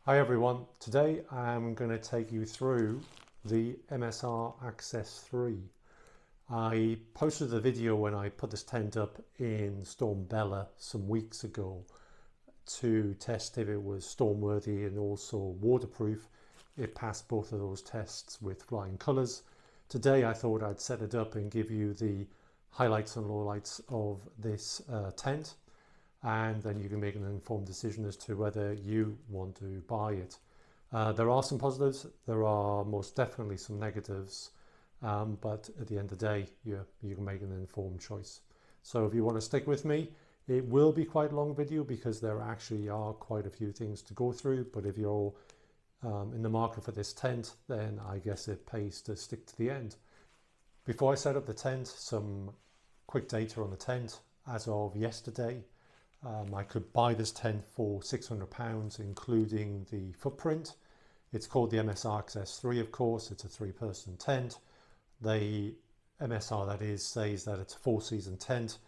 Hi everyone, today I'm going to take you through the MSR Access 3. I posted the video when I put this tent up in Storm Bella some weeks ago to test if it was storm worthy and also waterproof. It passed both of those tests with flying colours. Today I thought I'd set it up and give you the highlights and lowlights of this tent, and then you can make an informed decision as to whether you want to buy it. There are some positives, there are most definitely some negatives, but at the end of the day you can make an informed choice. So if you want to stick with me, it will be quite a long video because there actually are quite a few things to go through, but if you're in the market for this tent, then I guess it pays to stick to the end. Before I set up the tent, some quick data on the tent. As of yesterday, I could buy this tent for £600, including the footprint. It's called the MSR Access 3, of course. It's a 3-person tent. The MSR, that is, says that it's a 4-season tent.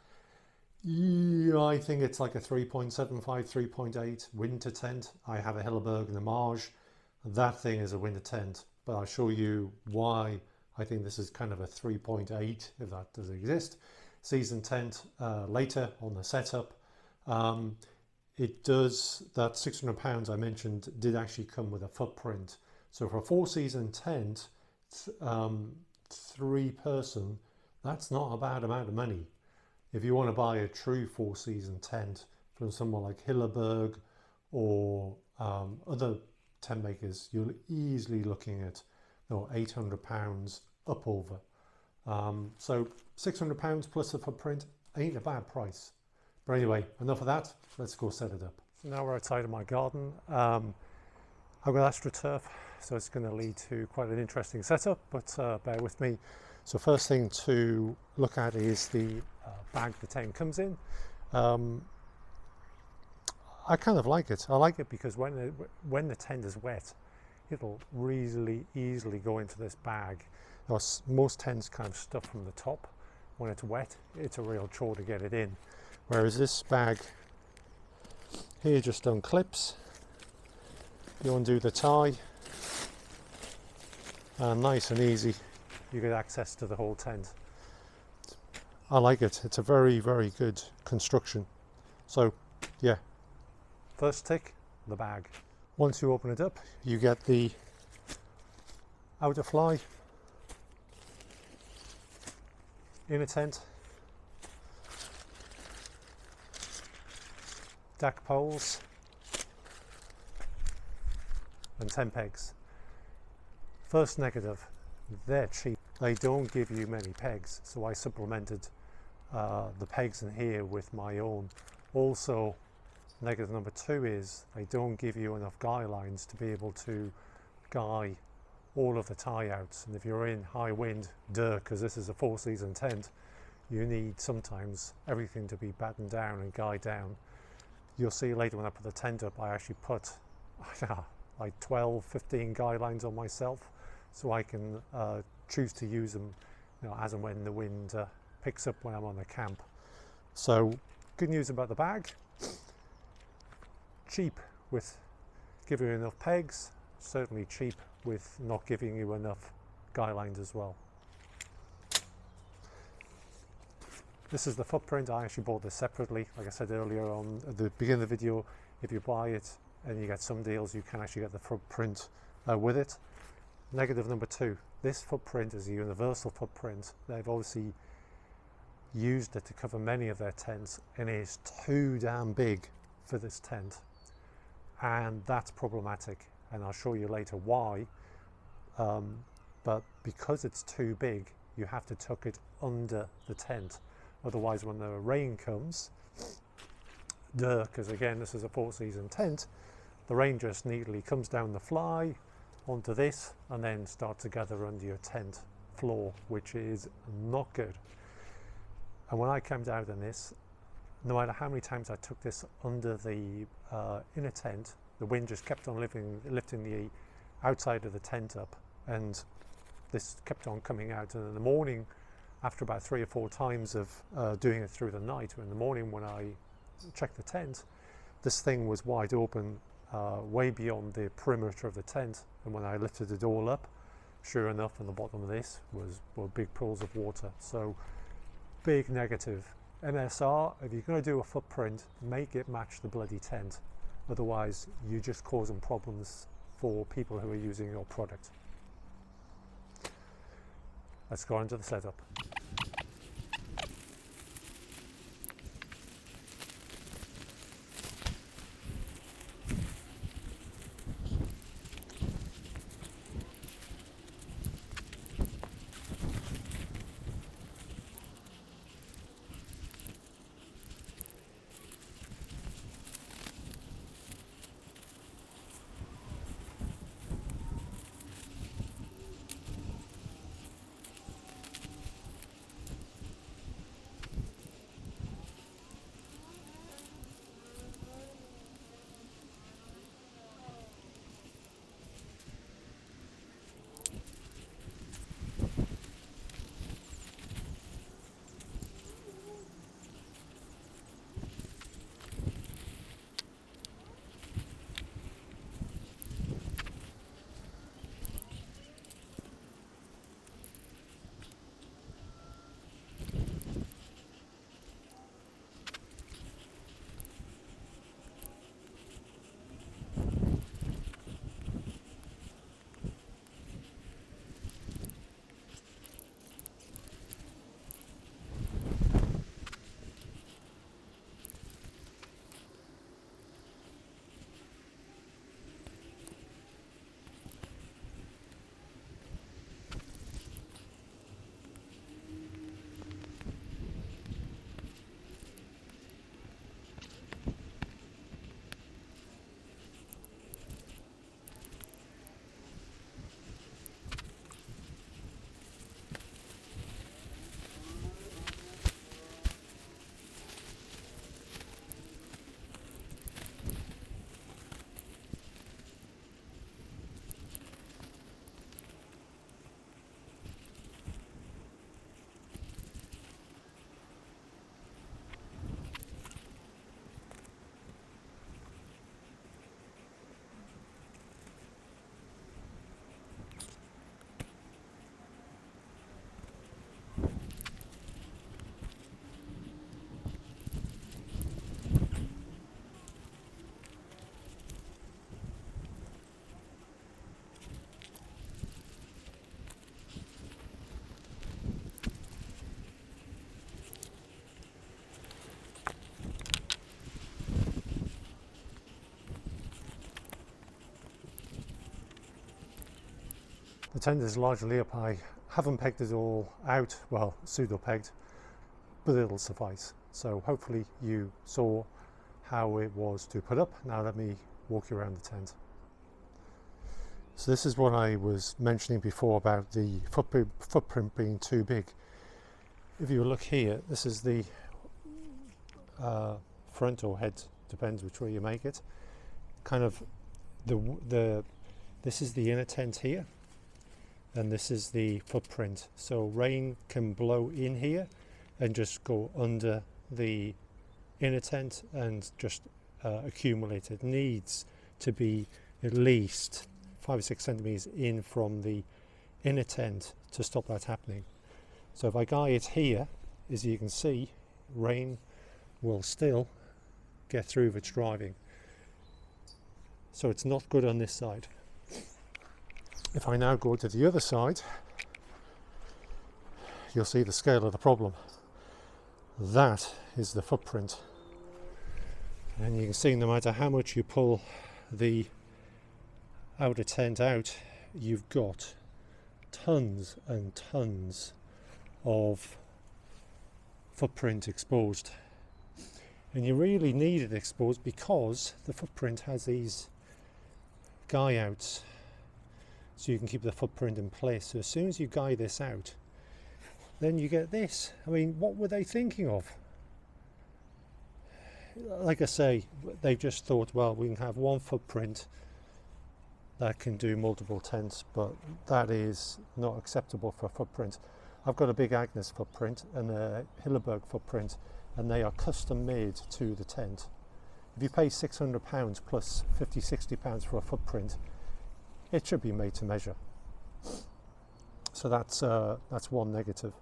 Yeah, I think it's like a 3.75, 3.8 winter tent. I have a Hilleberg and a Marge. That thing is a winter tent, but I'll show you why I think this is kind of a 3.8, if that does exist, season tent later on the setup. It does, that £600 I mentioned did actually come with a footprint. So for a 4-season tent, 3-person, that's not a bad amount of money. If you want to buy a true 4-season tent from someone like Hilleberg or other tent makers, you're easily looking at £800 up over. So £600 plus the footprint ain't a bad price. But anyway, enough of that, let's go set it up. So now we're outside of my garden. I've got AstroTurf, so it's going to lead to quite an interesting setup, but bear with me. So first thing to look at is the bag the tent comes in. I kind of like it. I like it because when the tent is wet, it'll really easily go into this bag. Most tents kind of stuff from the top. When it's wet, it's a real chore to get it in. Whereas this bag here just unclips. You undo the tie, and nice and easy, you get access to the whole tent. I like it. It's a very, very good construction. So yeah, first tick, the bag. Once you open it up, you get the outer fly, inner tent, deck poles, and tent pegs. First negative, they're cheap. They don't give you many pegs, so I supplemented the pegs in here with my own. Also, negative number 2 is they don't give you enough guy lines to be able to guy all of the tie outs, and if you're in high wind, because this is a 4-season tent, you need sometimes everything to be battened down and guyed down. You'll see later when I put the tent up, I actually put like 12, 15 guy lines on myself, so I can choose to use them as and when the wind picks up when I'm on the camp. So good news about the bag, cheap with giving you enough pegs, certainly cheap with not giving you enough guy lines as well. This is the footprint. I actually bought this separately. Like I said earlier on at the beginning of the video, if you buy it and you get some deals, you can actually get the footprint with it. Negative number 2, this footprint is a universal footprint. They've obviously used it to cover many of their tents, and it is too damn big for this tent, and that's problematic, and I'll show you later why. But because it's too big, you have to tuck it under the tent. Otherwise, when the rain comes, because again this is a 4-season tent, the rain just neatly comes down the fly onto this and then starts to gather under your tent floor, which is not good. And when I camped out in this, no matter how many times I took this under the inner tent, the wind just kept on lifting the outside of the tent up, and this kept on coming out. And in the morning, after about 3 or 4 times of doing it through the night, in the morning when I checked the tent, this thing was wide open way beyond the perimeter of the tent, and when I lifted it all up, sure enough on the bottom of this were big pools of water. So big negative. MSR, if you're going to do a footprint, make it match the bloody tent, otherwise you're just causing problems for people who are using your product. Let's go on to the setup. The tent is largely up. I haven't pegged it all out, well, pseudo pegged, but it'll suffice. So hopefully you saw how it was to put up. Now let me walk you around the tent. So this is what I was mentioning before about the footprint being too big. If you look here, this is the front or head, depends which way you make it. Kind of this is the inner tent here, and this is the footprint. So rain can blow in here and just go under the inner tent and just accumulate. It needs to be at least 5 or 6 centimeters in from the inner tent to stop that happening. So if I guy it here, as you can see, rain will still get through if it's driving. So it's not good on this side. If I now go to the other side, you'll see the scale of the problem. That is the footprint. And you can see no matter how much you pull the outer tent out, you've got tons and tons of footprint exposed. And you really need it exposed because the footprint has these guy outs, so you can keep the footprint in place. So as soon as you guy this out, then you get this. I mean, what were they thinking of? Like I say, they've just thought, well, we can have one footprint that can do multiple tents, but that is not acceptable for a footprint. I've got a big Agnes footprint and a Hilleberg footprint, and they are custom made to the tent. if you pay £600 plus £50–60 for a footprint, it should be made to measure. So that's one negative.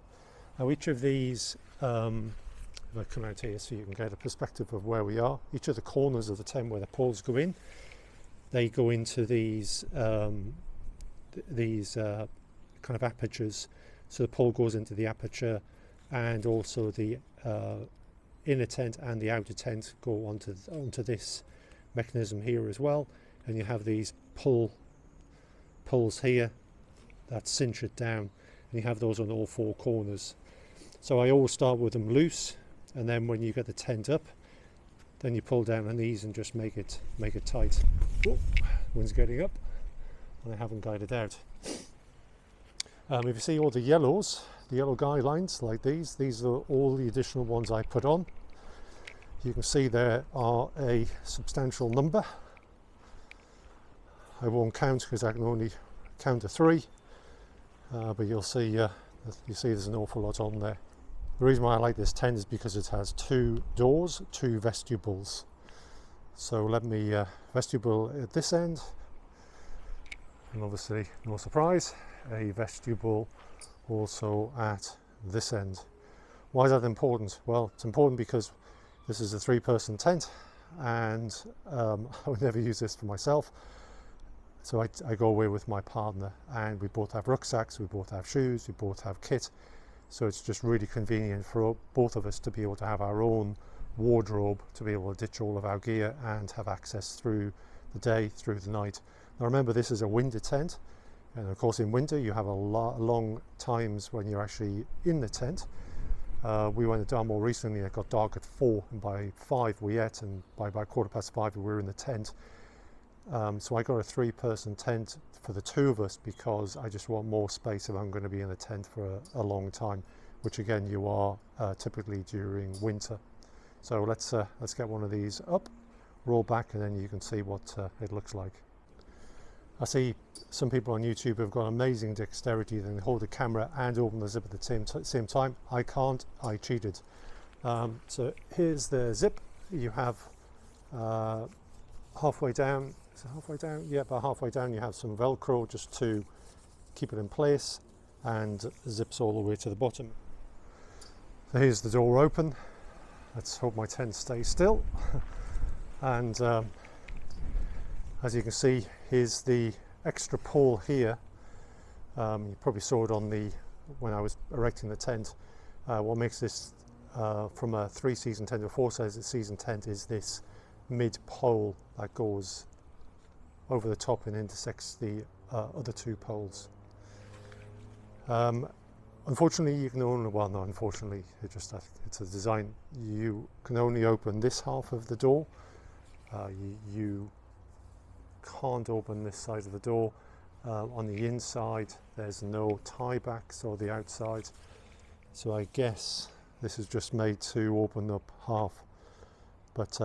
Now each of these, if I come out here so you can get a perspective of where we are, each of the corners of the tent where the poles go in, they go into these kind of apertures. So the pole goes into the aperture, and also the inner tent and the outer tent go onto this mechanism here as well. And you have these pulls here that cinch it down, and you have those on all four corners. So I always start with them loose, and then when you get the tent up, then you pull down on these and just make it tight. Whoa, wind's getting up, and I haven't guided out. If you see all the yellow guidelines like these are all the additional ones I put on. You can see there are a substantial number. I won't count because I can only count to 3, but you'll see there's an awful lot on there. The reason why I like this tent is because it has 2 doors, 2 vestibules. So let me vestibule at this end, and obviously no surprise, a vestibule also at this end. Why is that important? Well, it's important because this is a 3-person tent, and I would never use this for myself. So I go away with my partner, and we both have rucksacks, we both have shoes, we both have kit. So it's just really convenient for both of us to be able to have our own wardrobe, to be able to ditch all of our gear and have access through the day, through the night. Now remember, this is a winter tent, and of course in winter you have a long times when you're actually in the tent. We went down more recently, it got dark at 4, and by 5 we ate, and by about 5:15 we were in the tent. So I got a 3-person tent for the 2 of us because I just want more space if I'm going to be in a tent for a long time, which again you are typically during winter. So let's get one of these up, roll back, and then you can see what it looks like. I see some people on YouTube have got amazing dexterity. They can hold the camera and open the zip at the same time. I can't. I cheated. So here's the zip. You have halfway down. Is it halfway down? Yeah, about halfway down. You have some Velcro just to keep it in place, and zips all the way to the bottom. So here's the door open. Let's hope my tent stays still. And as you can see, here's the extra pole here. You probably saw it on when I was erecting the tent. What makes this from a 3-season tent to a 4-season tent is this mid pole that goes over the top and intersects the other 2 poles. Unfortunately, you can only, well, not unfortunately, it's a design. You can only open this half of the door. You can't open this side of the door. On the inside, there's no tie backs, or the outside. So I guess this is just made to open up half. But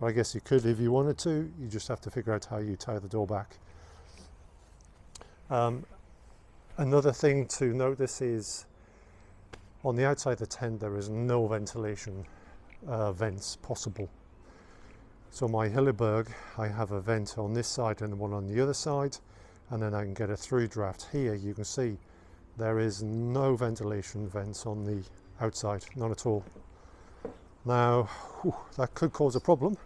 I guess you could if you wanted to. You just have to figure out how you tie the door back. Another thing to notice is on the outside of the tent there is no ventilation vents possible. So my Hilleberg, I have a vent on this side and one on the other side, and then I can get a through draft here. You can see there is no ventilation vents on the outside, none at all. Now that could cause a problem.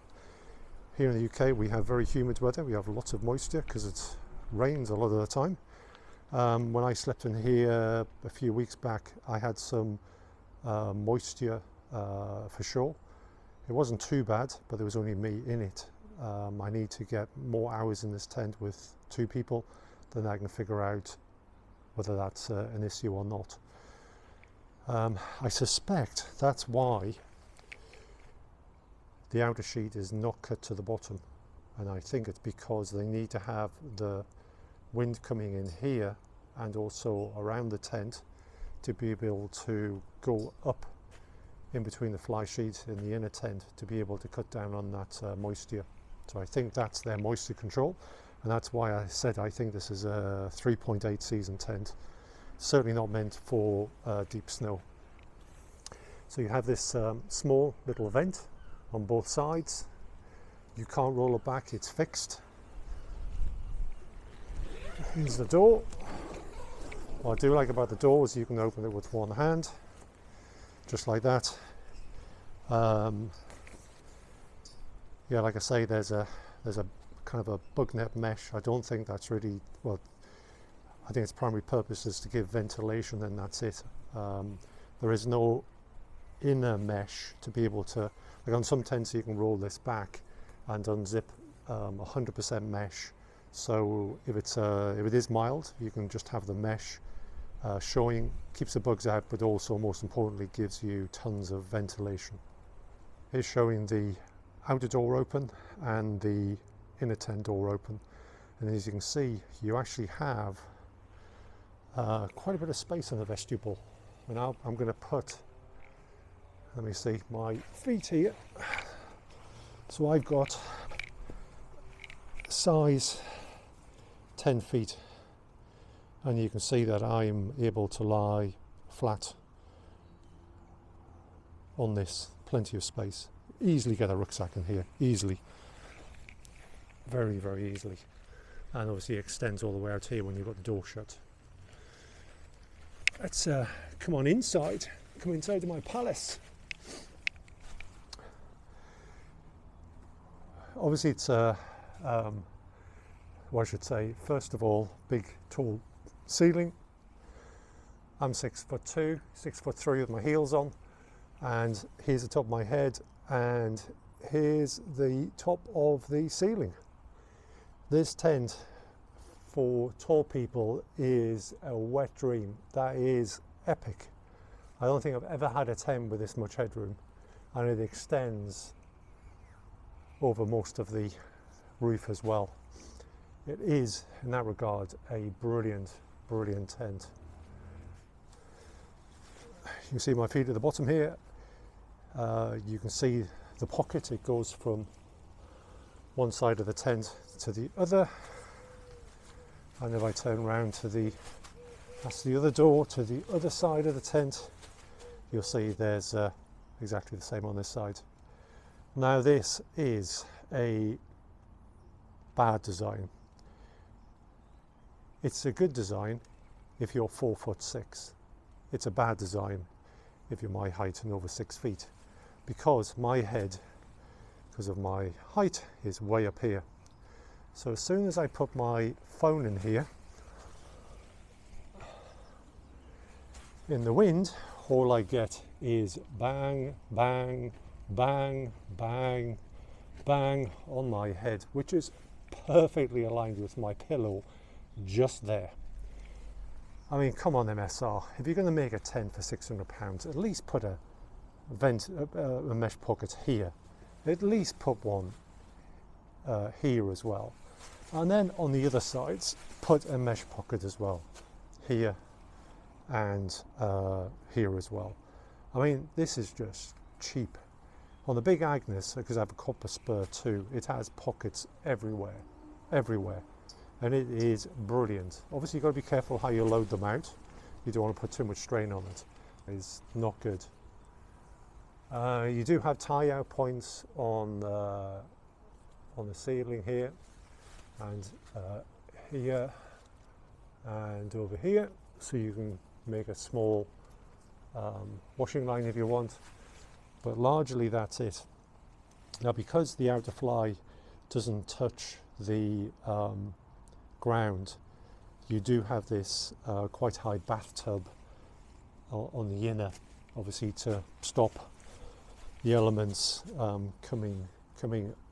Here in the UK we have very humid weather, we have lots of moisture because it rains a lot of the time. When I slept in here a few weeks back, I had some moisture for sure. It wasn't too bad, but there was only me in it. I need to get more hours in this tent with 2 people, then I can figure out whether that's an issue or not. I suspect that's why the outer sheet is not cut to the bottom, and I think it's because they need to have the wind coming in here and also around the tent to be able to go up in between the fly sheet in the inner tent to be able to cut down on that moisture. So I think that's their moisture control, and that's why I said I think this is a 3.8 season tent, certainly not meant for deep snow. So you have this small little vent on both sides. You can't roll it back, it's fixed. Here's the door. What I do like about the door is you can open it with one hand, just like that. Yeah, like I say, there's a kind of a bug net mesh. I don't think that's really, well, I think its primary purpose is to give ventilation, and that's it. There is no inner mesh to be able to, like on some tents you can roll this back and unzip 100% mesh. So if it is mild, you can just have the mesh showing, keeps the bugs out, but also most importantly gives you tons of ventilation. Here's showing the outer door open and the inner tent door open, and as you can see, you actually have quite a bit of space in the vestibule. And now I'm going to put, let me see, my feet here. So I've got size 10 feet, and you can see that I'm able to lie flat on this, plenty of space. Easily get a rucksack in here, easily. Very, very easily. And obviously it extends all the way out here when you've got the door shut. Let's come on inside. Come inside to my palace. Obviously it's what I should say, first of all, big tall ceiling. I'm 6'2", 6'3" with my heels on, and here's the top of my head, and here's the top of the ceiling. This tent for tall people is a wet dream. That is epic. I don't think I've ever had a tent with this much headroom, and it extends over most of the roof as well. It is, in that regard, a brilliant, brilliant tent. You can see my feet at the bottom here. You can see the pocket. It goes from one side of the tent to the other, and if I turn around to that's the other door to the other side of the tent, you'll see there's exactly the same on this side. Now this is a bad design. It's a good design if you're 4'6". It's a bad design if you're my height and over 6 feet, because my head, because of my height, is way up here. So as soon as I put my phone in here, in the wind, all I get is bang, bang, bang, bang, bang on my head, which is perfectly aligned with my pillow just there. I mean, come on, MSR, if you're going to make a tent for £600, at least put a mesh pocket here. At least put one here as well, and then on the other sides put a mesh pocket as well, here and here as well. I mean, this is just cheap. On the big Agnes, because I have a copper spur too, it has pockets everywhere, and it is brilliant. Obviously you've got to be careful how you load them out. You don't want to put too much strain on it. It's not good. You do have tie-out points on the ceiling here, and here, and over here, so you can make a small washing line if you want, but largely that's it. Now, because the outer fly doesn't touch the ground, you do have this quite high bathtub on the inner, obviously to stop the elements coming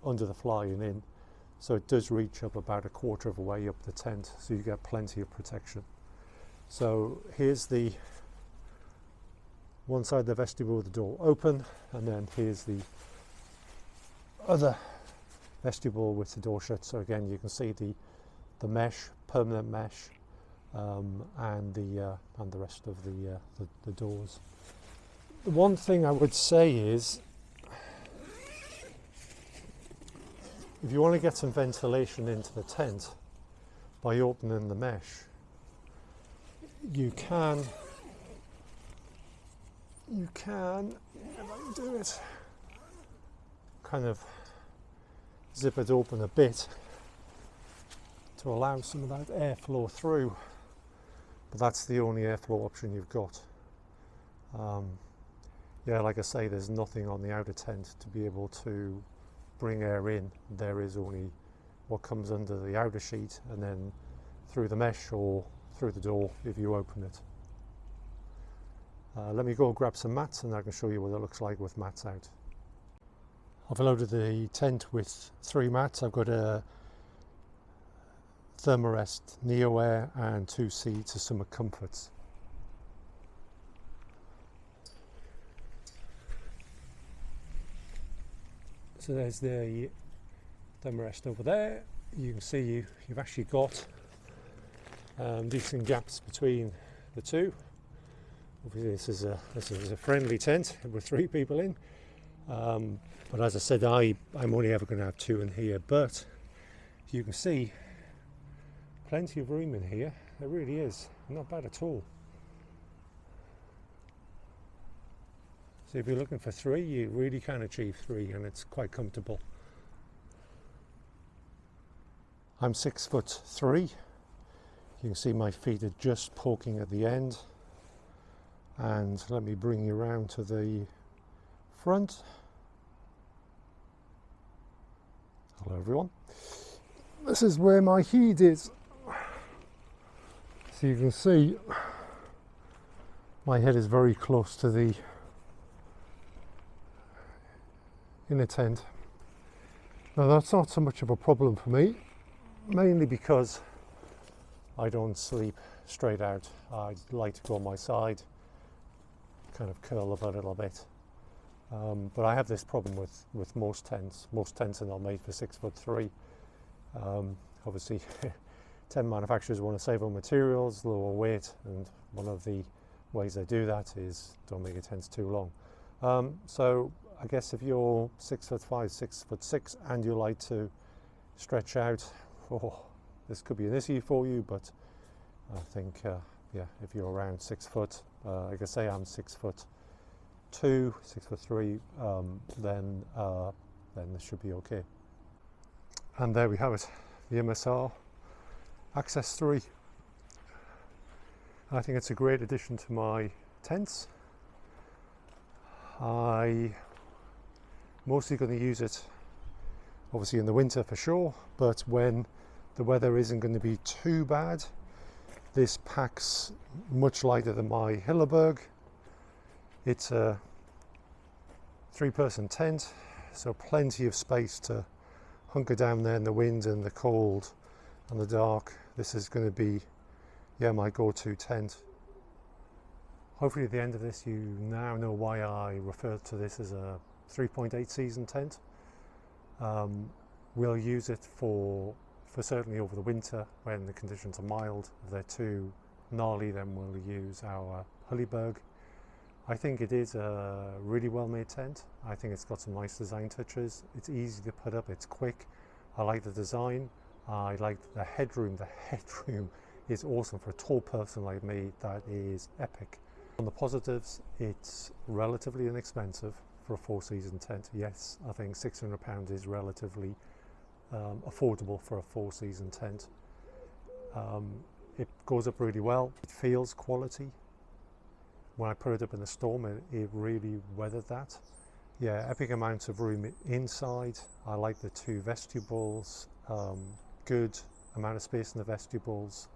under the fly and in. So it does reach up about 1/4 of a way up the tent, so you get plenty of protection. So here's the one side of the vestibule with the door open, and then here's the other vestibule with the door shut. So again, you can see the mesh, permanent mesh, and the rest of the doors. The one thing I would say is, if you want to get some ventilation into the tent by opening the mesh, you can, if I can do it, kind of zip it open a bit to allow some of that airflow through, but that's the only airflow option you've got. Yeah, like I say, there's nothing on the outer tent to be able to bring air in. There is only what comes under the outer sheet and then through the mesh or through the door if you open it. Let me go grab some mats and I can show you what it looks like with mats out. I've loaded the tent with 3 mats. I've got a Thermarest Neo Air and 2 seats of Summer Comforts. So there's the Thermarest over there. You can see you've actually got decent gaps between the two. Obviously this is a friendly tent with 3 people in, but as I said, I'm only ever going to have 2 in here, but you can see plenty of room in here. There really is, not bad at all. So if you're looking for 3, you really can achieve 3, and it's quite comfortable. I'm 6'3". You can see my feet are just poking at the end. And let me bring you around to the front. Hello everyone. This is where my heat is. So you can see my head is very close to the inner tent. Now that's not so much of a problem for me, mainly because I don't sleep straight out. I like to go on my side, kind of curl up a little bit. But I have this problem with most tents. Most tents are not made for 6'3". Obviously, tent manufacturers want to save on materials, lower weight, and one of the ways they do that is don't make your tents too long. So I guess if you're 6'5", 6'6", and you like to stretch out, this could be an issue for you. But I think, yeah, if you're around 6 foot, like I say, I'm 6'2", 6'3", then this should be okay. And there we have it, the MSR Access 3. I think it's a great addition to my tents. I mostly going to use it obviously in the winter for sure, but when the weather isn't going to be too bad, this packs much lighter than my Hilleberg. It's a 3-person tent, so plenty of space to hunker down there in the wind and the cold and the dark. This is going to be, yeah, my go-to tent. Hopefully at the end of this you now know why I refer to this as a 3.8 season tent. We'll use it for certainly over the winter when the conditions are mild. If they're too gnarly, then we'll use our Hilleberg. I think it is a really well made tent. I think it's got some nice design touches. It's easy to put up, it's quick. I like the design. I like the headroom. The headroom is awesome for a tall person like me. That is epic. On the positives, it's relatively inexpensive for a 4-season tent. Yes, I think £600 is relatively affordable for a 4-season tent. It goes up really well. It feels quality. When I put it up in the storm, it really weathered that. Yeah, epic amounts of room inside. I like the 2 vestibules. Good amount of space in the vestibules.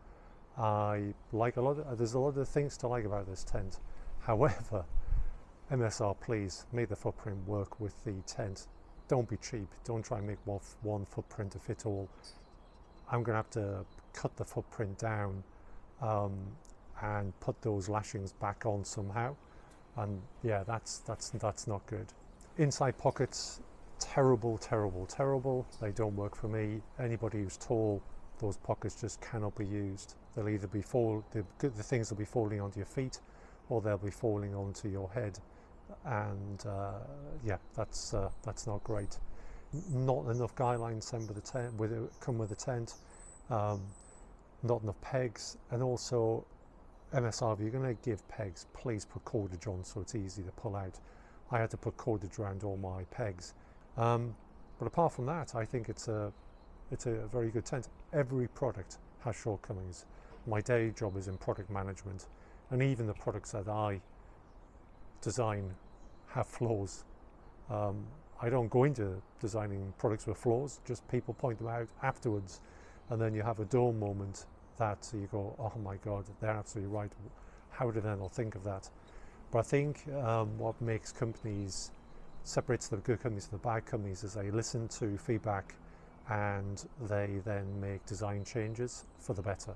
I like there's a lot of things to like about this tent. However, MSR, please make the footprint work with the tent. Don't be cheap. Don't try and make one footprint to fit all. I'm going to have to cut the footprint down and put those lashings back on somehow. And yeah, that's not good. Inside pockets, terrible. They don't work for me. Anybody who's tall, those pockets just cannot be used. They'll either be the things will be falling onto your feet, or they'll be falling onto your head. And yeah, that's not great. Not enough guy lines come with the tent. Not enough pegs, and also MSR, if you're going to give pegs, please put cordage on so it's easy to pull out. I had to put cordage around all my pegs. But apart from that, I think it's a very good tent. Every product has shortcomings. My day job is in product management, and even the products that I design have flaws. I don't go into designing products with flaws, just people point them out afterwards, and then you have a dull moment that you go, oh my God, they're absolutely right. How did I not think of that? But I think what makes companies, separates the good companies from the bad companies, is they listen to feedback and they then make design changes for the better.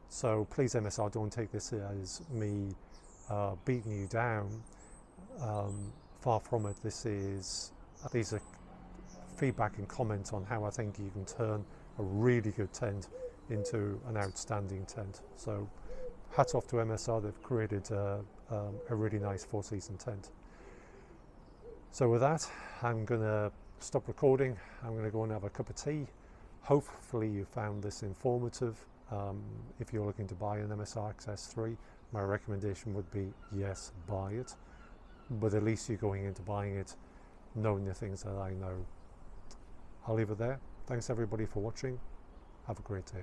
So please, MSR, don't take this as me beating you down. Far from it. These are feedback and comments on how I think you can turn a really good tent into an outstanding tent. So hats off to MSR, they've created a really nice 4-season tent. So with that, I'm going to stop recording. I'm going to go and have a cup of tea. Hopefully you found this informative. If you're looking to buy an MSR Access 3, my recommendation would be yes, buy it. But at least you're going into buying it knowing the things that I know. I'll leave it there. Thanks everybody for watching. Have a great day.